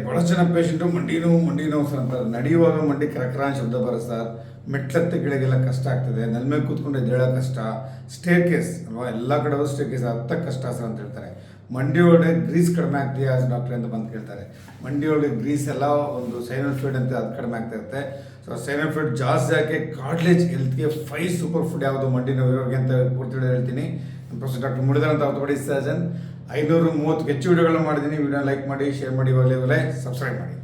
ಭಾಳ ಜನ ಪೇಷಂಟು ಮಂಡಿ ನೋವು ಸರ್ ಅಂತಾರೆ. ನಡೆಯುವಾಗ ಮಂಡಿ ಕರಕರ ಶಬ್ದ ಬರುತ್ತೆ ಸರ್. ಮೆಟ್ಲತ್ತಗಳಿಗೆಲ್ಲ ಕಷ್ಟ ಆಗ್ತದೆ, ನೆಲ ಮೇಲೆ ಕೂತ್ಕೊಂಡು ಎದ್ದೇಳೋ ಕಷ್ಟ, ಸ್ಟೇರ್ ಕೇಸ್ ಅಲ್ವಾ, ಎಲ್ಲ ಕಡೆ ಸ್ಟೇರ್ ಕೇಸ್ ಹತ್ತಕ್ಕೆ ಕಷ್ಟ ಸರ್ ಅಂತ ಹೇಳ್ತಾರೆ. ಮಂಡಿ ಒಳಗೆ ಗ್ರೀಸ್ ಕಡಿಮೆ ಆಗ್ತೀಯಾ ಡಾಕ್ಟ್ರೆ ಅಂತ ಬಂದು ಕೇಳ್ತಾರೆ. ಮಂಡಿ ಒಳಗೆ ಗ್ರೀಸ್ ಎಲ್ಲ ಒಂದು ಸೈನಲ್ ಫ್ಲೂಯಿಡ್ ಅಂತ ಅದು ಕಡಿಮೆ ಆಗ್ತಾ ಇರುತ್ತೆ. ಸೊ ಸೈನಲ್ ಫ್ಲೂಯಿಡ್ ಜಾಸ್ತಿ ಆಗಿ ಕಾರ್ಟ್ಲೇಜ್ ಹೆಲ್ತ್ಗೆ 5 ಸೂಪರ್ ಫುಡ್ ಯಾವುದು ಮಂಡಿ ನೋವು ಇರೋರಿಗೆ ಅಂತ ಪೂರ್ತಿ ಹೇಳ್ತೀನಿ. ಪ್ರೊಫೆಸರ್ ಡಾಕ್ಟರ್ ಮುಡಿದಾರ್ ಅಂತ ಆರ್ಥೋಪೆಡಿ ಸರ್ಜನ್. 530 ಹೆಚ್ಚು ವಿಡಿಯೋಗಳನ್ನ ಮಾಡಿದ್ದೀನಿ. ವಿಡಿಯೋ ಲೈಕ್ ಮಾಡಿ, ಶೇರ್ ಮಾಡಿ, ಇವಾಗಲೇ ಸಬ್ಸ್ಕ್ರೈಬ್ ಮಾಡಿ.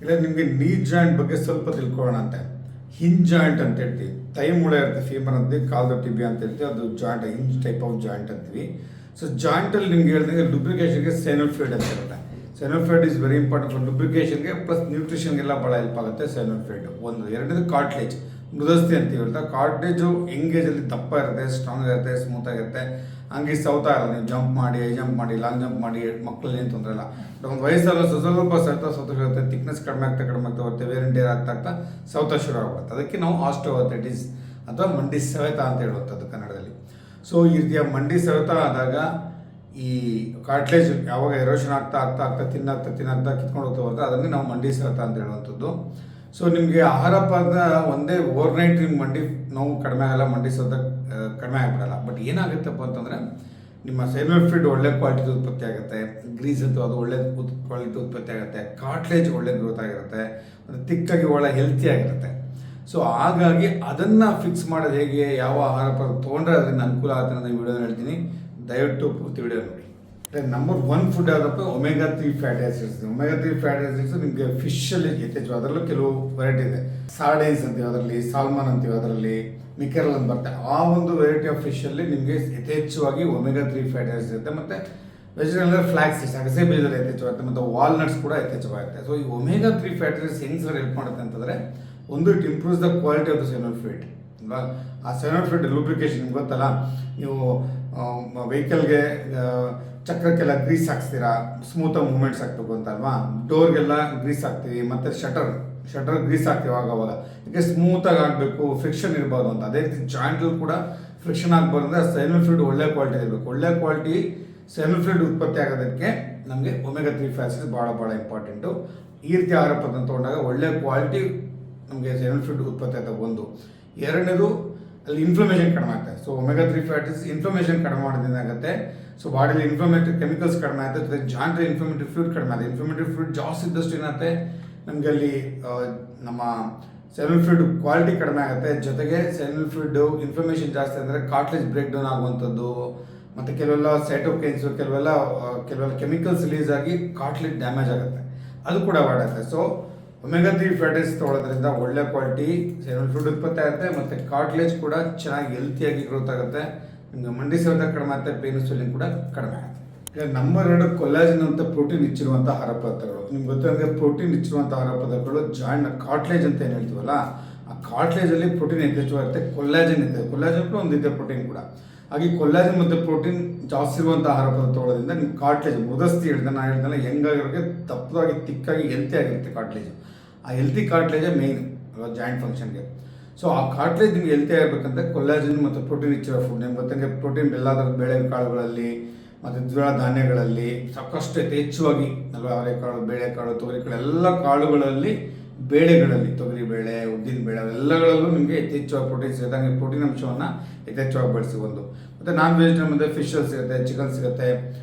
ಇಲ್ಲ ನಿಮಗೆ ನೀ ಜಾಯಿಂಟ್ ಬಗ್ಗೆ ಸ್ವಲ್ಪ ತಿಳ್ಕೊಳ್ಳೋಣ ಅಂತ. ಹಿಂಜ್ ಜಾಯಿಂಟ್ ಅಂತ ಹೇಳ್ತೀವಿ. ತೈ ಮೂಳೆ ಇರುತ್ತೆ, ಫೀಮರ್ ಅಂತೀವಿ, ಕಾಲ್ದು ಟಿಬಿ ಅಂತ ಹೇಳ್ತೀವಿ. ಅದು joint, hinge type of joint ಅಂತೀವಿ. ಸೊ ಜಾಯಿಂಟಲ್ಲಿ ನಿಮ್ಗೆ ಹೇಳಿದಂಗೆ ಲುಬ್ರಿಕೇಷನ್ಗೆ ಸೈನಲ್ ಫ್ಲೂಯಿಡ್ ಅಂತ ಇರುತ್ತೆ. Synovial fluid is very important for ಲುಬ್ರಿಕೇಷನ್ಗೆ ಪ್ಲಸ್ ನ್ಯೂಟ್ರಿಷನ್ಗೆಲ್ಲ ಭಾಳ ಹೆಲ್ಪ್ ಆಗುತ್ತೆ ಸೈನಲ್ ಫ್ಲೂಯಿಡ್. ಒಂದು ಎರಡನೇದು ಕಾರ್ಟ್ಲೇಜ್, ಮೃದಸ್ಥಿ ಅಂತೀವಿ ಇರುತ್ತೆ. ಕಾರ್ಟ್ಲೇಜು ಎಂಗೇಜಲ್ಲಿ ದಪ್ಪ ಇರುತ್ತೆ, ಸ್ಟ್ರಾಂಗ್ ಇರುತ್ತೆ, ಸ್ಮೂತ್ ಆಗಿರುತ್ತೆ. ಹಂಗೆ ಸೌತಾ ಇರಲ್ಲ. ನೀವು ಜಂಪ್ ಮಾಡಿ, ಹೈ ಜಂಪ್ ಮಾಡಿ, ಲಾಂಗ್ ಜಂಪ್ ಮಾಡಿ, ಮಕ್ಕಳಲ್ಲಿ ಏನು ತೊಂದರೆ ಇಲ್ಲ. ಒಂದು ವಯಸ್ಸಲ್ಲ ಸ್ವಲ್ಪ ಸೌತ ಇರುತ್ತೆ, ಥಿಕ್ನೆಸ್ ಕಡಿಮೆ ಆಗ್ತಾ ಬರುತ್ತೆ, ವೇರ್ ಅಂಡ್ ಟೇರ್ ಆಗ್ತಾ ಸೌತ ಶುರು ಆಗುತ್ತೆ. ಅದಕ್ಕೆ ನಾವು ಆಸ್ಟಿಯೋಆರ್ಥೈಟಿಸ್ ಅಥವಾ ಮಂಡಿ ಸವೆತ ಅಂತ ಹೇಳುವಂಥದ್ದು ಕನ್ನಡದಲ್ಲಿ. ಸೊ ಈ ರೀತಿಯ ಮಂಡಿ ಸವೆತ ಆದಾಗ ಈ ಕಾರ್ಟ್ಲೇಜ್ ಯಾವಾಗ ಎರೋಷನ್ ಆಗ್ತಾ ತಿನ್ನಕ್ತಾ ಕಿತ್ಕೊಂಡು ಹೋಗ್ತಾ ಬರುತ್ತೆ, ಅದನ್ನೇ ನಾವು ಮಂಡಿ ಸವೆತ ಅಂತ ಹೇಳುವಂಥದ್ದು. ಸೊ ನಿಮಗೆ ಆಹಾರ ಪದಾರ್ಥ ಒಂದೇ ಓವರ್ನೈಟ್ ನಿಮ್ಮ ಮಂಡಿ ನೋವು ಕಡಿಮೆ ಆಗಲ್ಲ, ಮಂಡಿ ಸವೆತ ಕಡಿಮೆ ಆಗಿಬಿಡಲ್ಲ. ಬಟ್ ಏನಾಗುತ್ತಪ್ಪ ಅಂತಂದರೆ ನಿಮ್ಮ ಸೈನಲ್ ಫ್ಲೂಯಿಡ್ ಒಳ್ಳೆ ಕ್ವಾಲಿಟಿ ಉತ್ಪತ್ತಿ ಆಗುತ್ತೆ, ಗ್ರೀಸ್ ಅಂತೂ ಅದು ಒಳ್ಳೆ ಕ್ವಾಲಿಟಿ ಉತ್ಪತ್ತಿ ಆಗುತ್ತೆ, ಕಾರ್ಟ್ಲೇಜ್ ಒಳ್ಳೆ ಗ್ರೋತ್ ಆಗಿರುತ್ತೆ, ಮತ್ತು ತಿಕ್ಕಾಗಿ ಒಳ್ಳೆ ಹೆಲ್ತಿ ಆಗಿರುತ್ತೆ. ಸೊ ಹಾಗಾಗಿ ಅದನ್ನು ಫಿಕ್ಸ್ ಮಾಡೋದು ಹೇಗೆ, ಯಾವ ಆಹಾರ ಪದಾರ್ಥ ತೊಗೊಂಡ್ರೆ ಅದರಿಂದ ಅನುಕೂಲ ಆಗುತ್ತೆ ಅನ್ನೋ ವಿಡಿಯೋನ ಹೇಳ್ತೀನಿ. ದಯವಿಟ್ಟು ಪೂರ್ತಿ ವಿಡಿಯೋ ನೋಡಿ. ನಂಬರ್ 1 ಫುಡ್ ಯಾವುದಪ್ಪ, omega 3 fatty acids. Omega 3 fatty acids ನಿಮಗೆ ಫಿಶಲ್ಲಿ ಯಥೇಚ್ಛ, ಅದರಲ್ಲೂ ಕೆಲವು ವೆರೈಟಿ ಇದೆ. ಸಾರ್ಡೈನ್ಸ್ ಅಂತೀವಿ ಅದರಲ್ಲಿ, ಸಾಲ್ಮನ್ ಅಂತೀವಿ ಅದರಲ್ಲಿ, ಮಿಕೆರಲ್ ಅಂತ ಬರುತ್ತೆ. ಆ ಒಂದು ವೆರೈಟಿ ಆಫ್ ಫಿಶಲ್ಲಿ ನಿಮಗೆ ಯಥೇಚ್ಛವಾಗಿ ಒಮೆಗಾ 3 ಫ್ಯಾಟಿ ಆಸಿಡ್ಸ್ ಇರುತ್ತೆ. ಮತ್ತು ವೆಜಿಟೇಬಲ್ ಫ್ಲಾಕ್ಸ್ ಸೀಡ್ಸ್, ಅಗಸೆ ಬೀಜದಲ್ಲಿ ಯಥೇಚ್ಛವಾಗುತ್ತೆ, ಮತ್ತು ವಾಲ್ನಟ್ಸ್ ಕೂಡ ಯಥೇಚ್ಛವಾಗುತ್ತೆ. ಸೊ ಈ ಒಮೆಗಾ 3 ಫ್ಯಾಟಿ ಆಸಿಡ್ಸ್ ಹೆಂಗೆ ಸರ್ ಹೆಲ್ಪ್ ಮಾಡುತ್ತೆ ಅಂತಂದರೆ, ಒಂದು it improves the quality of the synovial fluid ಅಲ್ವಾ. ಆ ಸೈನಲ್ ಫ್ಲೂಯಿಡ್ ಲೂಬ್ರಿಕೇಷನ್ ನಿಮ್ಗೆ ಗೊತ್ತಲ್ಲ, ನೀವು ವೆಹಿಕಲ್ಗೆ ಚಕ್ರಕ್ಕೆಲ್ಲ ಗ್ರೀಸ್ ಹಾಕ್ಸ್ತೀರಾ, ಸ್ಮೂತಾಗಿ ಮೂವ್ಮೆಂಟ್ಸ್ ಹಾಕ್ಬೇಕು ಅಂತ ಅಲ್ವಾ. ಡೋರ್ಗೆಲ್ಲ ಗ್ರೀಸ್ ಹಾಕ್ತೀವಿ, ಮತ್ತು ಶಟರ್ ಗ್ರೀಸ್ ಹಾಕ್ತೀವಿ ಅವಾಗ ಯಾಕೆ ಸ್ಮೂತಾಗಿ ಆಗಬೇಕು, ಫ್ರಿಕ್ಷನ್ ಇರಬಾರ್ದು ಅಂತ. ಅದೇ ರೀತಿ ಜಾಯಿಂಟಲ್ಲಿ ಕೂಡ ಫ್ರಿಕ್ಷನ್ ಆಗಬಾರ್ದು ಅಂದರೆ ಸೈನಲ್ ಫ್ಲೂಯಿಡ್ ಒಳ್ಳೆ ಕ್ವಾಲಿಟಿ ಇರಬೇಕು. ಒಳ್ಳೆ ಕ್ವಾಲಿಟಿ ಸೈನಲ್ ಫ್ಲೂಯಿಡ್ ಉತ್ಪತ್ತಿ ಆಗೋದಕ್ಕೆ ನಮಗೆ ಒಮೆಗಾ 3 ಫ್ಯಾಟಿ ಆಸಿಡ್ಸ್ ಭಾಳ ಇಂಪಾರ್ಟೆಂಟು. ಈ ರೀತಿ ಆಹಾರ ಪದಾರ್ಥ ತೊಗೊಂಡಾಗ ಒಳ್ಳೆ ಕ್ವಾಲಿಟಿ ನಮಗೆ ಸೈನಲ್ ಫ್ಲೂಯಿಡ್ ಉತ್ಪತ್ತಿ ಆಗ್ತದೆ. ಒಂದು ಎರಡನೇದು ಅಲ್ಲಿ ಇನ್ಫ್ಲಮೇಷನ್ ಕಡಿಮೆ ಆಗ್ತದೆ. ಸೊ ಒಮೆಗಾ 3 ಫ್ಯಾಟಿಸ್ ಇನ್ಫ್ಲಮೇಷನ್ ಕಡಿಮೆ ಮಾಡೋದ್ರಿಂದ ಆಗುತ್ತೆ. ಸೊ ಬಾಡಿಲಿ ಇನ್ಫ್ಲಮೇಟರಿ ಕೆಮಿಕಲ್ಸ್ ಕಡಿಮೆ ಆಗುತ್ತೆ, ಜೊತೆಗೆ ಜಾಯಿಂಟ್ ಇನ್ಫ್ಲಮೇಟರಿ ಫ್ಲೂಯಿಡ್ ಕಡಿಮೆ ಆಗುತ್ತೆ. ಇನ್ಫ್ಲಮೇಟರಿ ಫ್ಲೂಯಿಡ್ ಜಾಸ್ತಿ ಇದ್ದಷ್ಟು ಏನಾಗುತ್ತೆ, ನಮಗೆ ಅಲ್ಲಿ ನಮ್ಮ ಸೈನಲ್ ಫ್ಲೂಯಿಡ್ ಕ್ವಾಲಿಟಿ ಕಡಿಮೆ ಆಗುತ್ತೆ. ಜೊತೆಗೆ ಸೈನಲ್ ಫ್ಲೂಯಿಡ್ ಇನ್ಫ್ಲಮೇಷನ್ ಜಾಸ್ತಿ ಅಂದರೆ ಕಾರ್ಟ್ಲೇಜ್ ಬ್ರೇಕ್ ಡೌನ್ ಆಗುವಂಥದ್ದು, ಮತ್ತು ಕೆಲವೆಲ್ಲ ಸೈಟೋಕೈನ್ಸು, ಕೆಲವೆಲ್ಲ ಕೆಮಿಕಲ್ಸ್ ರಿಲೀಸ್ ಆಗಿ ಕಾರ್ಟ್ಲೇಜ್ ಡ್ಯಾಮೇಜ್ ಆಗುತ್ತೆ, ಅದು ಕೂಡ ಮಾಡುತ್ತೆ. ಸೊ ಒಮೆಗಾ 3 ಫ್ಯಾಟಿಸ್ ತೊಗೊಳೋದ್ರಿಂದ ಒಳ್ಳೆ ಕ್ವಾಲಿಟಿ ಸೈನಲ್ ಫ್ಲೂಯಿಡ್ ಉತ್ಪತ್ತಿ ಆಗುತ್ತೆ, ಮತ್ತು ಕಾರ್ಟ್ಲೇಜ್ ಕೂಡ ಚೆನ್ನಾಗಿ ಹೆಲ್ತಿಯಾಗಿ ಗ್ರೋತ್ ಆಗುತ್ತೆ. ನಿಮಗೆ ಮಂಡಿ ಸವೆತ ಕಡಿಮೆ ಆಗುತ್ತೆ, ಪೇನ್ ಸ್ವೆಲ್ಲಿಂಗ್ ಕೂಡ ಕಡಿಮೆ ಆಗುತ್ತೆ. ಈಗ ನಂಬರ್ 2 ಕೊಲ್ಲಾಜನ್ ಅಂತ ಪ್ರೋಟೀನ್ ಹೆಚ್ಚಿರುವಂಥ ಆಹಾರ ಪದಾರ್ಥಗಳು. ನಿಮ್ಗೆ ಗೊತ್ತಂಗೆ ಪ್ರೋಟೀನ್ ಹೆಚ್ಚಿರುವಂಥ ಆಹಾರ ಪದಾರ್ಥಗಳು ಜಾಯಿಂಟ್ ಕಾರ್ಟ್ಲೇಜ್ ಅಂತ ಏನು ಹೇಳ್ತೀವಲ್ಲ, ಆ ಕಾರ್ಟ್ಲೇಜಲ್ಲಿ ಪ್ರೋಟೀನ್ ಯಥೇಚ್ಛವಾಗಿರುತ್ತೆ, ಕೊಲ್ಲಾಜನ್ ಇದೆ. ಕೊಲ್ಲಾಜನ್ ಕೂಡ ಒಂದಿದೆ ಪ್ರೋಟೀನ್ ಕೂಡ. ಹಾಗೆ ಕೊಲ್ಲಾಜನ್ ಮತ್ತು ಪ್ರೋಟೀನ್ ಜಾಸ್ತಿ ಇರುವಂಥ ಆಹಾರ ಪದಾರ್ಥ ತೊಗೊಳ್ಳೋದ್ರಿಂದ ನಿಮ್ಮ ಕಾರ್ಟ್ಲೇಜ್ ಮೃದಸ್ಥಿ ನಾನು ಹೆಂಗಾಗಿರೋಕ್ಕೆ ದಪ್ಪದಾಗಿ ತಿಕ್ಕಾಗಿ ಹೆಲ್ತಿ ಆಗಿರುತ್ತೆ ಕಾರ್ಟ್ಲೇಜ್. ಆ ಹೆಲ್ತಿ ಕಾರ್ಟ್ಲೇಜೇ ಮೇಯ್ನ್ ಜಾಯಿಂಟ್ ಫಂಕ್ಷನ್ಗೆ. ಸೊ ಆ ಕಾರ್ಟ್ಲೇಜ್ ನಿಮ್ಗೆ ಹೆಲ್ತಿ ಆಗಿರ್ಬೇಕಂದ್ರೆ ಕೊಲ್ಲಾಜನ್ ಮತ್ತು ಪ್ರೋಟೀನ್ ಹೆಚ್ಚಿರೋ ಫುಡ್. ನಿಮ್ಗೆ ಗೊತ್ತಂಗೆ ಪ್ರೋಟೀನ್ ಬೆಲ್ಲದ ಬೇಳೆಕಾಳುಗಳಲ್ಲಿ ಮತ್ತು ದ್ವಿದಳ ಧಾನ್ಯಗಳಲ್ಲಿ ಸಾಕಷ್ಟು ಯಥೇಚ್ಛವಾಗಿ ಅಲ್ವಾ. ಅವರೆಕಾಳು, ಬೇಳೆಕಾಳು, ತೊಗರಿಕಾಳು ಎಲ್ಲ ಕಾಳುಗಳಲ್ಲಿ, ಬೇಳೆಗಳಲ್ಲಿ ತೊಗರಿಬೇಳೆ, ಉದ್ದಿನಬೇಳೆ ಎಲ್ಲಗಳಲ್ಲೂ ನಿಮಗೆ ಯಥೇಚ್ಛವಾಗಿ ಪ್ರೋಟೀನ್ ಸಿಗುತ್ತೆ. ಹಂಗೆ ಪ್ರೋಟೀನ್ ಅಂಶವನ್ನು ಯಥೇಚ್ಛವಾಗಿ ಬಳಸಿ ಒಂದು. ಮತ್ತು ನಾನ್ ವೆಜಿಟೇಬಲ್ ಅಂದರೆ ಫಿಶಲ್ಲಿ ಸಿಗುತ್ತೆ, ಚಿಕನ್ ಸಿಗುತ್ತೆ,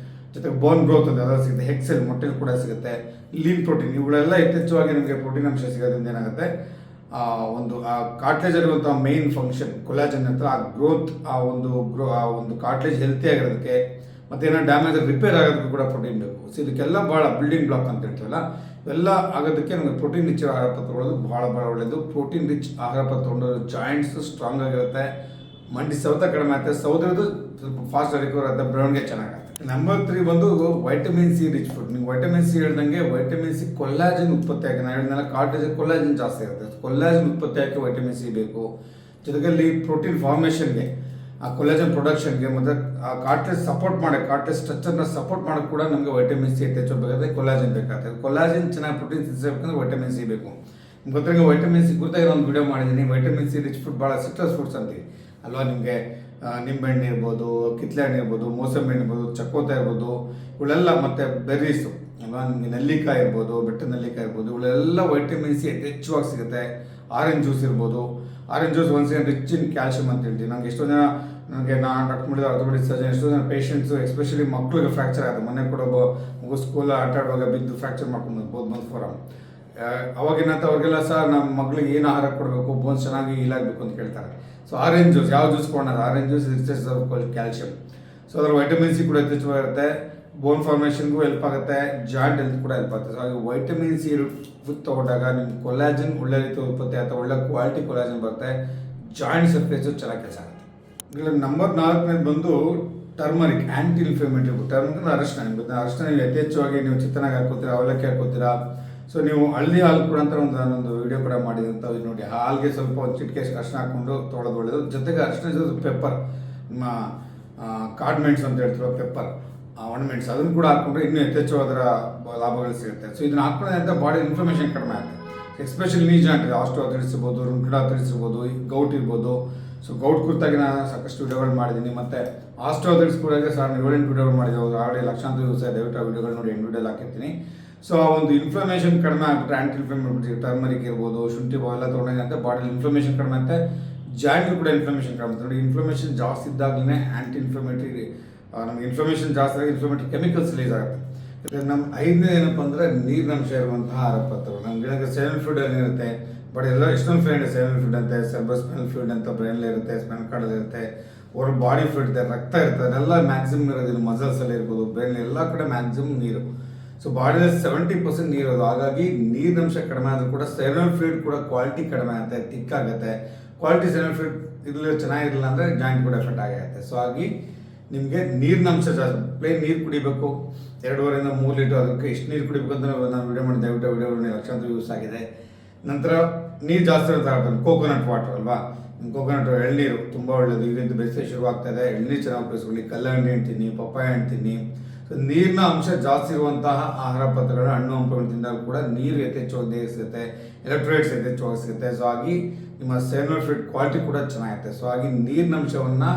ಜೊತೆಗೆ ಬೋನ್ ಗ್ರೋತ್ ಅಂತ ಅದರಲ್ಲಿ ಸಿಗುತ್ತೆ, ಹೆಕ್ಸೆಲ್ ಮೊಟ್ಟೆಲಿ ಕೂಡ ಸಿಗುತ್ತೆ, ಲೀನ್ ಪ್ರೋಟೀನ್, ಇವುಗಳೆಲ್ಲ ಯಥೇಚ್ಛವಾಗಿ ನಿಮಗೆ ಪ್ರೋಟೀನ್ ಅಂಶ ಸಿಗೋದ್ರಿಂದ ಏನಾಗುತ್ತೆ, ಒಂದು ಆ ಕಾರ್ಟ್ಲೇಜಲ್ಲಿರುವಂಥ ಮೇನ್ ಫಂಕ್ಷನ್ ಕೊಲ್ಲಾಜನ್ ಅಂತ ಆ ಗ್ರೋತ್, ಆ ಒಂದು ಕಾರ್ಟ್ಲೇಜ್ ಹೆಲ್ತಿ ಆಗಿರೋದಕ್ಕೆ, ಮತ್ತು ಏನೋ ಡ್ಯಾಮೇಜ್ ರಿಪೇರ್ ಆಗೋದಕ್ಕೂ ಕೂಡ ಪ್ರೋಟೀನ್ ಬೇಕು. ಸೊ ಇದಕ್ಕೆಲ್ಲ ಭಾಳ ಬಿಲ್ಡಿಂಗ್ ಬ್ಲಾಕ್ ಅಂತ ಹೇಳ್ತೀವಲ್ಲ, ಇವೆಲ್ಲ ಆಗೋದಕ್ಕೆ ನಮಗೆ ಪ್ರೋಟೀನ್ ರಿಚ್ ಆಹಾರ ಪದಾರ್ಥ ತೊಗೊಳ್ಳೋದು ಭಾಳ ಒಳ್ಳೆಯದು. ಪ್ರೋಟೀನ್ ರಿಚ್ ಆಹಾರ ಪದಾರ್ಥ ತೊಗೊಂಡು ಜಾಯಿಂಟ್ಸು ಸ್ಟ್ರಾಂಗ್ ಆಗಿರುತ್ತೆ, ಮಂಡಿ ಸವೆತ ಕಡಿಮೆ ಆಗುತ್ತೆ, ಸೌದ್ರದ್ದು ಸ್ವಲ್ಪ ಫಾಸ್ಟ್ ರಿಕವರ್ ಆಗುತ್ತೆ, ಬೆಳವಣಿಗೆ ಚೆನ್ನಾಗುತ್ತೆ. ನಂಬರ್ 3 ಬಂದು ವೈಟಮಿನ್ ಸಿ ರಿಚ್ ಫುಡ್. ನೀವು ವೈಟಮಿನ್ ಸಿ ಹೇಳ್ದಂಗೆ ವೈಟಮಿನ್ ಸಿ ಕೊಲ್ಲಾಜನ್ ಉತ್ಪತ್ತಿ ಆಗಿ, ನಾನು ಹೇಳಿದ್ನಲ್ಲ ಕಾರ್ಟ್ಲೇಜ್ ಕೊಲ್ಲಾಜನ್ ಜಾಸ್ತಿ ಇರುತ್ತೆ. ಕೊಲ್ಲಾಜನ್ ಉತ್ಪತ್ತಿ ಆಗಿ ವೈಟಮಿನ್ ಸಿ ಬೇಕು. ಜೊತೆಗಲ್ಲಿ ಪ್ರೋಟೀನ್ ಫಾರ್ಮೇಷನ್ಗೆ, ಆ ಕೊಲ್ಲಾಜನ್ ಪ್ರೊಡಕ್ಷನ್ಗೆ, ಮತ್ತು ಆ ಕಾರ್ಟ್ಲೇಜ್ ಸಪೋರ್ಟ್ ಮಾಡೋಕ್ಕೆ, ಕಾರ್ಟ್ಲೇಜ್ ಸ್ಟ್ರಕ್ಚರ್ನ ಸಪೋರ್ಟ್ ಮಾಡೋಕ್ಕೆ ಕೂಡ ನಮಗೆ ವೈಟಮಿನ್ ಸಿ ಹೆಚ್ಚಾಗಬೇಕಾದ್ರೆ ಕೊಲ್ಲಾಜನ್ ಬೇಕಾಗ್ತದೆ. ಕೊಲ್ಲಾಜನ್ ಚೆನ್ನಾಗಿ ಪ್ರೋಟೀನ್ ಸಿಗಬೇಕಂದ್ರೆ ವೈಟಮಿನ್ ಸಿ ಬೇಕು. ನಿಮ್ಗೆ ಗೊತ್ತಿರೋ ವೈಟಮಿನ್ ಸಿ ಗುರುತಾಗಿರೋ ಒಂದು ವಿಡಿಯೋ ಮಾಡಿದ್ದೀನಿ. ವೈಟಮಿನ್ ಸಿ ರಿಚ್ ಫುಡ್ ಭಾಳ ಸಿಟ್ರಸ್ ಫ್ರೂಟ್ಸ್ ಅಂತೀವಿ ಅಲ್ವಾ. ನಿಮಗೆ ನಿಂಬೆಹಣ್ಣು ಇರ್ಬೋದು, ಕಿತ್ಲೆ ಹಣ್ಣು ಇರ್ಬೋದು, ಮೋಸಂಬಿ ಹಣ್ಣು ಇರ್ಬೋದು, ಚಕ್ಕೋತ ಇರ್ಬೋದು, ಇವುಗಳೆಲ್ಲ, ಮತ್ತು ಬೆರ್ರೀಸು ಅಲ್ವಾ. ನಿಮಗೆ ನೆಲ್ಲಿಕಾಯಿ ಇರ್ಬೋದು, ಬೆಟ್ಟದ ನೆಲ್ಲಿಕಾಯಿ ಇರ್ಬೋದು, ಇವುಗಳೆಲ್ಲ ವೈಟಮಿನ್ ಸಿ ಯಥೇಚ್ಛವಾಗಿ ಸಿಗುತ್ತೆ. ಆರೆಂಜ್ ಜ್ಯೂಸ್ ಇರ್ಬೋದು. Orange juice once again rich in calcium ಅಂತ ಹೇಳ್ತೀವಿ. ನನಗೆ ಎಷ್ಟೋ ಜನ, ನನಗೆ ನಾನು ಡಾಕ್ಟರ್ ಮಾಡಿದ ಆರ್ಥೋಪೆಡಿಕ್ ಸರ್ಜನ್, ಎಷ್ಟೋ ಜನ ಪೇಷಂಟ್ಸು ಎಸ್ಪೆಷಲಿ ಮಕ್ಕಳಿಗೆ ಫ್ರ್ಯಾಕ್ಚರ್ ಆಗುತ್ತೆ. ಮೊನ್ನೆ ಕೂಡ ಒಬ್ಬ ಮಗು ಸ್ಕೂಲ್ ಆಟ ಆಡುವಾಗ ಬಿದ್ದು ಫ್ರ್ಯಾಕ್ಚರ್ ಮಾಡ್ಕೊಂಡು ಬೋತ್ ಫಾರಮ್. ಅವಾಗಿನಂತ ಅವ್ರಿಗೆಲ್ಲ ಸಹ ನಮ್ಮ ಮಗಳಿಗೆ ಏನು ಆಹಾರ ಕೊಡಬೇಕು, ಬೋನ್ಸ್ ಚೆನ್ನಾಗಿ ಹೀಲಾಗಬೇಕು ಅಂತ ಕೇಳ್ತಾರೆ. ಸೊ ಆರೆಂಜ್ ಜ್ಯೂಸ್, ಯಾವ ಜ್ಯೂಸ್ ಕೊಡೋಣ, orange juice riches calcium. So ಅದರ ವೈಟಮಿನ್ ಸಿ ಕೂಡ ಯಥೇಚ್ಛವಾಗಿರುತ್ತೆ. ಬೋನ್ ಫಾರ್ಮೇಷನ್ಗೂ ಹೆಲ್ಪ್ ಆಗುತ್ತೆ, ಜಾಯಿಂಟ್ ಹೆಲ್ತ್ ಕೂಡ ಹೆಲ್ಪ್ ಆಗುತ್ತೆ. ಸೊ ಹಾಗೆ ವೈಟಮಿನ್ ಸಿ ಫುಡ್ ತೊಗೊಂಡಾಗ ನಿಮ್ಮ ಕೊಲಾಜನ್ ಒಳ್ಳೆ ರೀತಿ ಉತ್ಪತ್ತಿ ಅಥವಾ ಒಳ್ಳೆ ಕ್ವಾಲಿಟಿ ಕೊಲಾಜನ್ ಬರುತ್ತೆ. ಜಾಯಿಂಟ್ ಸರ್ಫೇಸು ಚೆನ್ನಾಗಿ ಕೆಲಸ ಆಗುತ್ತೆ. ಈಗ ನಂಬರ್ 4ನೇದು ಬಂದು ಟರ್ಮರಿಕ್, ಆ್ಯಂಟಿ ಇನ್ಫ್ಲಮೇಟರಿ. ಟರ್ಮರಿಕ್ ಅರಶಿನ. ನಿಮ್ಗೆ ಅರಶಿನ ನೀವು ಯಥೇಚ್ಛವಾಗಿ ನೀವು ಚಿತ್ರಾನ್ನಾಗ ಹಾಕೋತೀರಾ, ಅವಲಕ್ಕಿ ಹಾಕೋತೀರಾ. ಸೊ ನೀವು ಹಳ್ಳಿ ಹಾಲು ಕೂಡ ಅಂತ ನಾನೊಂದು ವಿಡಿಯೋ ಕೂಡ ಮಾಡಿದೆ ಅಂತ ನೋಡಿ. ಹಾಲಿಗೆ ಸ್ವಲ್ಪ ಒಂದು ಚಿಟಿಕೆ ಅರಿಶಿನ ಹಾಕ್ಕೊಂಡು ತೊಗೊಳೋದು ಒಳ್ಳೆಯದು. ಜೊತೆಗೆ ಅರಿಶಿನ ಜೊತೆ ಪೆಪ್ಪರ್, ನಿಮ್ಮ ಕಾರ್ಡ್ಮೆಂಟ್ಸ್ ಅಂತ ಹೇಳ್ತೀರೋ ಪೆಪ್ಪರ್, ಆರ್ನಮೆಂಟ್ಸ್, ಅದನ್ನು ಕೂಡ ಹಾಕ್ಕೊಂಡ್ರೆ ಇನ್ನೂ ಯಥೇಚ್ಛವಾದ ಲಾಭಗಳು ಸಿಗುತ್ತೆ. ಸೊ ಇದನ್ನು ಹಾಕ್ಕೊಳ್ಳೋದ್ರಿಂದ ಬಾಡಿ ಇನ್ಫ್ಲಮೇಷನ್ ಕಡಿಮೆ ಆಗುತ್ತೆ. ಎಸ್ಪೆಷಲಿ ನೀ ಜಾಯಿಂಟ್ ಇದೆ, ಆಸ್ಟಿಯೋಆರ್ಥ್ರೈಟಿಸ್ ಇರ್ಬೋದು, ರುಮಟೈಡ್ ಆರ್ಥ್ರೈಟಿಸ್ ಇರ್ಬೋದು, ಗೌಟ್ ಇರ್ಬೋದು. ಸೊ ಗೌಟ್ ಕುರಿತಾಗಿ ನಾನು ಸಾಕಷ್ಟು ವಿಡಿಯೋಗಳು ಮಾಡಿದ್ದೀನಿ. ಮತ್ತು ಆಸ್ಟಿಯೋಆರ್ಥ್ರೈಟಿಸ್ ಕೂಡ ಸಹ 7-8 ವಿಡಿಯೋಗಳು ಮಾಡಿದ್ದೇವೆ. ಆಲ್ರೆಡಿ ಲಕ್ಷಾಂತರ ಯೂಸ್ ಆಗಿದೆ. ದಯವಿಟ್ಟು ಆ ವಿಡಿಯೋಗಳು ನೋಡಿ, 8 ವಿಡಿಯೋಲ್ಲಿ ಹಾಕಿರ್ತೀನಿ. ಸೊ ಆ ಒಂದು ಇನ್ಫ್ಲಮೇಷನ್ ಕಡಿಮೆ ಆಗಿಬಿಟ್ರೆ ಆ್ಯಂಟಿ ಇನ್ಫ್ಲಮೇಟರಿ, ಟರ್ಮರಿಕ್ ಇರ್ಬೋದು, ಶುಂಠಿ ಎಲ್ಲ ತೊಗೊಂಡಂತೆ ಬಾಡಿಲಿ ಇನ್ಫ್ಲಮೇಷನ್ ಕಡಿಮೆ ಆಗುತ್ತೆ. ಜಾಯಿಂಟ್ ಕೂಡ ಇನ್ಫ್ಲಮೇಷನ್ ಕಡಿಮೆ ಆಗುತ್ತೆ. ನೋಡಿ, ಇನ್ಫ್ಲಮೇಷನ್ ಜಾಸ್ತಿ ಇದ್ದಾಗಲೇ ಆ್ಯಂಟಿ ಇನ್ಫ್ಲಮೇಟರಿ, ನಮಗೆ ಇನ್ಫ್ಲಮೇಷನ್ ಜಾಸ್ತಿ ಆಗಿ ಇನ್ಫ್ಲಮೇಟರಿ ಕೆಮಿಕಲ್ಸ್ ರಿಲೀಸ್ ಆಗುತ್ತೆ. ನಮ್ಮ 5ನೇ ಏನಪ್ಪ ಅಂದರೆ ನೀರಿನಂಶ ಇರುವಂತಹ ಆಹಾರ ಪದಾರ್ಥಗಳು. ನಮ್ಗೆ ಸೆವೆನ್ ಫ್ಲೂಯಿಡ್ ಏನಿರುತ್ತೆ, ಬಟ್ ಎಲ್ಲ ಎಷ್ಟೊಂದು ಫ್ಲೂಯಿಡ್ ಇದೆ. ಸೆವೆನ್ ಫ್ಲೂಯಿಡ್ ಅಂತೆ, ಸೆರ್ಬಸ್ಪೈನಲ್ ಫ್ಲೂಯಿಡ್ ಅಂತ ಬ್ರೈನಲ್ಲಿ ಇರುತ್ತೆ, ಸ್ಪೈನಲ್ ಕಾರ್ಡಲ್ಲಿ ಇರುತ್ತೆ, ಅವ್ರ ಬಾಡಿ ಫ್ಲೂಯಿಡ್ ಇದೆ, ರಕ್ತ ಇರ್ತದೆ. ಅದೆಲ್ಲ ಮ್ಯಾಕ್ಸಿಮಮ್ ಇರೋದಿಲ್ಲ. ಮಸಲ್ಸಲ್ಲಿ ಇರ್ಬೋದು, ಬ್ರೈನ್ ಎಲ್ಲ ಕಡೆ ಮ್ಯಾಕ್ಸಿಮಮ್ ನೀರು. ಸೊ ಬಾಡಿಯಲ್ಲಿ 70% ನೀರೋದು. ಹಾಗಾಗಿ ನೀರಿನಂಶ ಕಡಿಮೆ ಆದರೂ ಕೂಡ ಸೆವೆನ್ ಫ್ಲೂಯಿಡ್ ಕೂಡ ಕ್ವಾಲಿಟಿ ಕಡಿಮೆ ಆಗುತ್ತೆ, ತಿಕ್ಕಾಗುತ್ತೆ. ಕ್ವಾಲಿಟಿ ಸೆವೆನ್ ಫ್ಲೂಯಿಡ್ ಇರಲಿ ಚೆನ್ನಾಗಿರಲಿಲ್ಲ ಅಂದರೆ ಜಾಯಿಂಟ್ ಕೂಡ ಎಫೆಕ್ಟ್ ಆಗುತ್ತೆ. ಸೊ ಹಾಗಾಗಿ ನಿಮಗೆ ನೀರಿನಂಶ ಜಾಸ್ತಿ, ಪ್ಲೇನ್ ನೀರು ಕುಡಿಬೇಕು. 2.5 3 ಲೀಟರ್. ಅದಕ್ಕೆ ಎಷ್ಟು ನೀರು ಕುಡಿಬೇಕು ಅಂತ ನಾನು ವಿಡಿಯೋ ಮಾಡಿ, ದಯವಿಟ್ಟು ವಿಡಿಯೋ ಲಕ್ಷಾಂತರ ಯೂಸ್ ಆಗಿದೆ. ನಂತರ ನೀರು ಜಾಸ್ತಿ ಇರುತ್ತೆ. ಕೋಕೋನಟ್ ವಾಟರ್ ಅಲ್ವಾ, ಕೋಕೋನಟ್ ಎಳ್ನೀರು ತುಂಬ ಒಳ್ಳೆಯದು. ಈಗಿಂದ ಬೇಸಿಗೆ ಶುರು ಆಗ್ತಾಯಿದೆ, ಎಳ್ನೀರು ಚೆನ್ನಾಗಿ ಉಪಯೋಗಿಸ್ಕೊಳ್ಳಿ. ಕಲ್ಲಂಗಡಿ ಹಣ್ಣಿನಿ, ಪಪ್ಪಾಯ ಹಣ್ಣಿನಿ. ಸೊ ನೀರಿನ ಅಂಶ ಜಾಸ್ತಿ ಇರುವಂತಹ ಆಹಾರ ಪದಾರ್ಥಗಳು, ಹಣ್ಣು ಹಂಪಲುಗಳು ತಿಂದಾಗ ಕೂಡ ನೀರು ಯಥೇಚ್ಛವಾಗಿ ಸಿಗುತ್ತೆ, ಎಲೆಕ್ಟ್ರೋಲೈಟ್ಸ್ ಯಥೇಚ್ಛವಾಗಿ ಸಿಗುತ್ತೆ. ಸೊ ಹಾಗೆ ನಿಮ್ಮ ಸೆವೆನ್ ಫ್ಲೂಯಿಡ್ ಕ್ವಾಲಿಟಿ ಕೂಡ ಚೆನ್ನಾಗಿರುತ್ತೆ. ಸೊ ಹಾಗೆ ನೀರಿನ ಅಂಶವನ್ನು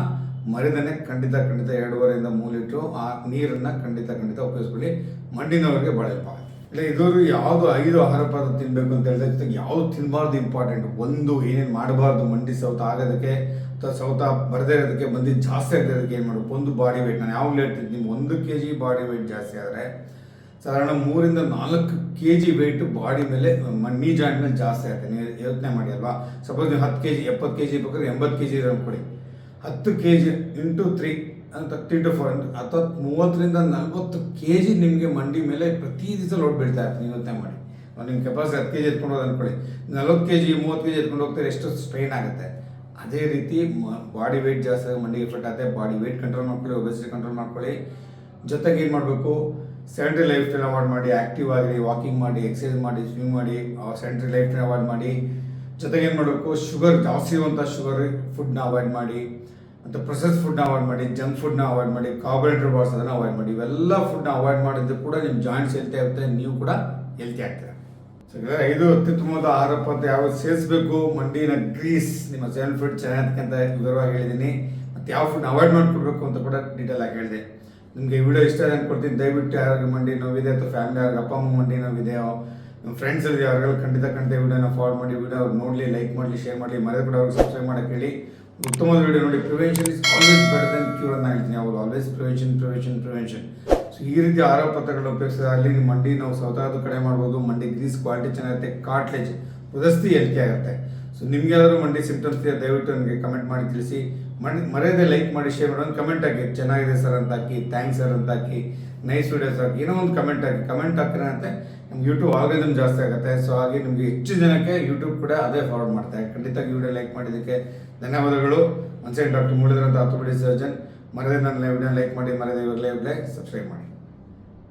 ಮರಿದನೆ ಖಂಡಿತ 2.5 3 ಲೀಟ್ರು ಆ ನೀರನ್ನು ಖಂಡಿತ ಉಪಯೋಗಿಸ್ಕೊಳ್ಳಿ. ಮಂಡಿನವರಿಗೆ ಭಾಳ ಹೆಲ್ಪ್ ಆಗುತ್ತೆ. ಇಲ್ಲ ಇರೋರು ಯಾವುದು 5 ಆಹಾರ ಪದಾರ್ಥ ತಿನ್ನಬೇಕು ಅಂತ ಹೇಳಿದ್ರೆ ಜೊತೆಗೆ ಯಾವುದು ತಿನ್ನಬಾರ್ದು ಇಂಪಾರ್ಟೆಂಟ್. ಒಂದು, ಏನೇನು ಮಾಡಬಾರ್ದು ಮಂಡಿ ಸೌತ ಆಗೋದಕ್ಕೆ ಅಥವಾ ಸೌತ ಬರದೇ ಇರೋದಕ್ಕೆ, ಮಂದಿ ಜಾಸ್ತಿ ಆಗಿರೋದಕ್ಕೆ ಏನು ಮಾಡಬೇಕು, ಒಂದು ಬಾಡಿ ವೆಯ್ಟ್. ನಾನು ಯಾವಾಗಲೂ ಹೇಳ್ತೀನಿ, ನಿಮ್ಮ 1 kg ಬಾಡಿ ವೆಯ್ಟ್ ಜಾಸ್ತಿ ಆದರೆ ಸಾಧಾರಣ 3 ರಿಂದ 4 kg ವೆಯ್ಟ್ ಬಾಡಿ ಮೇಲೆ, ನೀ ಜಾಯಿಂಟ್ ಮೇಲೆ ಜಾಸ್ತಿ ಆಗುತ್ತೆ. ನೀವು ಯೋಚನೆ ಮಾಡಿ ಅಲ್ವಾ. ಸಪೋಸ್ ನೀವು 10 kg 70 kg ಬೇಕಾದ್ರೆ 80 kg ಕೊಡಿ. 10 kg ಇಂಟು 3 ಅಂತ 3 to 4 ಅಥವಾ 30 ರಿಂದ 40 kg ನಿಮಗೆ ಮಂಡಿ ಮೇಲೆ ಪ್ರತಿ ದಿವಸ ಲೋಡ್ ಬೀಳ್ತಾ ಇರ್ತೀನಿ. ಯೋಚನೆ ಮಾಡಿ, ನಿಮ್ಮ ಕೆಪಾಸಿಟಿ 10 kg ಎತ್ಕೊಂಡು ಹೋಗೋದು ಅಂದ್ಕೊಳ್ಳಿ, 40 kg 30 kg ಎತ್ಕೊಂಡು ಹೋಗ್ತಾರೆ, ಎಷ್ಟು ಸ್ಟ್ರೈನ್ ಆಗುತ್ತೆ. ಅದೇ ರೀತಿ ಬಾಡಿ ವೆಯ್ಟ್ ಜಾಸ್ತಿ ಆಗಿ ಮಂಡಿಗೆ ಎಫೆಕ್ಟ್ ಆಗುತ್ತೆ. ಬಾಡಿ ವೆಯ್ಟ್ ಕಂಟ್ರೋಲ್ ಮಾಡ್ಕೊಳ್ಳಿ, ಒಬೆಸಿಟಿ ಕಂಟ್ರೋಲ್ ಮಾಡ್ಕೊಳ್ಳಿ. ಜೊತೆಗೆ ಏನು ಮಾಡಬೇಕು, ಸೆಡೆಂಟರಿ ಲೈಫ್ ಸ್ಟೈಲ್ ಅವಾಯ್ಡ್ ಮಾಡಿ, ಆ್ಯಕ್ಟಿವ್ ಆಗಿರಿ, ವಾಕಿಂಗ್ ಮಾಡಿ, ಎಕ್ಸಸೈಸ್ ಮಾಡಿ, ಸ್ವಿಮ್ ಮಾಡಿ, ಸೆಡೆಂಟರಿ ಲೈಫ್ ಸ್ಟೈಲ್ ಅವಾಯ್ಡ್ ಮಾಡಿ. ಜೊತೆಗೆ ಏನು ಮಾಡಬೇಕು, ಶುಗರ್ ಜಾಸ್ತಿ ಇರುವಂಥ ಶುಗರ್ ಫುಡ್ನ ಅವಾಯ್ಡ್ ಮಾಡಿ, ಮತ್ತು ಪ್ರೊಸೆಸ್ ಫುಡ್ನ ಅವಾಯ್ಡ್ ಮಾಡಿ, ಜಂಕ್ ಫುಡ್ನ ಅವಾಯ್ಡ್ ಮಾಡಿ, ಕಾರ್ಬೋಹೈಡ್ರೇಟ್ ಬಾರ್ಸ್ ಅದನ್ನು ಅವಾಯ್ಡ್ ಮಾಡಿ. ಇವೆಲ್ಲ ಫುಡ್ನ ಅವಾಯ್ಡ್ ಮಾಡಿದ್ದು ಕೂಡ ನಿಮ್ಮ ಜಾಯಿಂಟ್ಸ್ ಹೆಲ್ತಿ ಆಗುತ್ತೆ, ನೀವು ಕೂಡ ಹೆಲ್ತಿ ಆಗ್ತೀರ. ಸೊ 5 ಅತ್ಯುತ್ತಮವಾದ ಆಹಾರ ಪದಾರ್ಥ ಯಾವ್ದು ಸೇರಿಸಬೇಕು, ಮಂಡಿನ ಗ್ರೀಸ್, ನಿಮ್ಮ ಸೆವೆನ್ ಫ್ಲೂಯಿಡ್ ಚೆನ್ನಾಗಿ ಅಂತ ವಿವರವಾಗಿ ಹೇಳಿದ್ದೀನಿ. ಮತ್ತು ಯಾವ ಫುಡ್ನ ಅವಾಯ್ಡ್ ಮಾಡಿಕೊಡ್ಬೇಕು ಅಂತ ಕೂಡ ಡೀಟೇಲ್ ಆಗಿ ಹೇಳಿದೆ. ನಿಮಗೆ ವಿಡಿಯೋ ಇಷ್ಟ ಅನ್ಕೊಡ್ತೀನಿ. ದಯವಿಟ್ಟು ಯಾರಿಗೆ ಮಂಡಿ ನೋವಿದೆ ಅಥವಾ ಫ್ಯಾಮಿಲಿ ಯಾರಿಗೆ ಅಪ್ಪ ಅಮ್ಮ ಮಂಡಿ ನೋವಿದೆ, ನಿಮ್ಮ ಫ್ರೆಂಡ್ಸ್ ಇದೆ ಅವ್ರಿಗೆಲ್ಲ ಖಂಡಿತ ವಿಡಿಯೋನ ಫಾರ್ವರ್ಡ್ ಮಾಡಿ, ವಿಡಿಯೋ ಅವ್ರು ನೋಡಲಿ, ಲೈಕ್ ಮಾಡಲಿ, ಶೇರ್ ಮಾಡಲಿ, ಮರೆದು ಕೂಡ ಅವ್ರಿಗೆ ಸಬ್ಸ್ಕ್ರೈಬ್ ಮಾಡೋಕ್ಕೆ ಹೇಳಿ. ಉತ್ತಮವಾದ ವಿಡಿಯೋ ನೋಡಿ. Prevention is always better then cure ಅಂತ ಹೇಳ್ತೀನಿ. ಅವರು ಆಲ್ವೇಸ್ ಪ್ರಿವೆನ್ಷನ್. ಸೊ ಈ ರೀತಿ ಆಹಾರ ಪದಾರ್ಥಗಳನ್ನ ಉಪಯೋಗಿಸಿದಲ್ಲಿ ನಿಮ್ಮ ಮಂಡಿ ನೋವು ಸೌತಾದು ಕಡಿಮೆ ಮಾಡ್ಬೋದು. ಮಂಡಿ ಗ್ರೀಸ್ ಕ್ವಾಲಿಟಿ ಚೆನ್ನಾಗಿರುತ್ತೆ, ಕಾರ್ಟ್ಲೇಜ್ ಉದಸ್ತಿ ಹೆಲ್ತಿ ಆಗುತ್ತೆ. ಸೊ ನಿಮ್ಗೆ ಯಾವ್ದಾದ್ರು ಮಂಡಿ ಸಿಂಪ್ಟಮ್ಸ್ ಇದೆ ದಯವಿಟ್ಟು ನನಗೆ ಕಮೆಂಟ್ ಮಾಡಿ ತಿಳಿಸಿ. ಮರೆಯದೆ ಲೈಕ್ ಮಾಡಿ, ಶೇರ್ ಮಾಡಿ, ಒಂದು ಕಮೆಂಟ್ ಹಾಕಿ, ಚೆನ್ನಾಗಿದೆ ಸರ್ ಅಂತ ಹಾಕಿ, ಥ್ಯಾಂಕ್ಸ್ ಸರ್ ಅಂತ ಹಾಕಿ, ನೈಸ್ ವಿಡಿಯೋಸ್ ಹಾಕಿ, ಏನೋ ಒಂದು ಕಮೆಂಟ್ ಹಾಕಿದ್ರೆ ಅಂತ ನಮ್ಗೆ ಯೂಟ್ಯೂಬ್ ಆಲ್ಗೋರಿದಮ್ ಜಾಸ್ತಿ ಆಗುತ್ತೆ. ಸೊ ಹಾಗೆ ನಿಮಗೆ ಹೆಚ್ಚು ಜನಕ್ಕೆ ಯೂಟ್ಯೂಬ್ ಕೂಡ ಅದೇ ಫಾರ್ವರ್ಡ್ ಮಾಡ್ತಾರೆ. ಖಂಡಿತ ವಿಡಿಯೋ ಲೈಕ್ ಮಾಡಿದ್ದಕ್ಕೆ ಧನ್ಯವಾದಗಳು. ಒನ್ಸ್ ಅಗೇನ್ ಡಾಕ್ಟರ್ ಮುರಳೀಧರ್ ಅಂತ ಆರ್ಥೋಪೆಡಿಕ್ ಸರ್ಜನ್. ಮರೆಯದೆ ನನ್ನ ವಿಡಿಯೋ ಲೈಕ್ ಮಾಡಿ, ಮರೆಯದೆ ಇವಾಗಲೇ ಸಬ್ಸ್ಕ್ರೈಬ್ ಮಾಡಿ.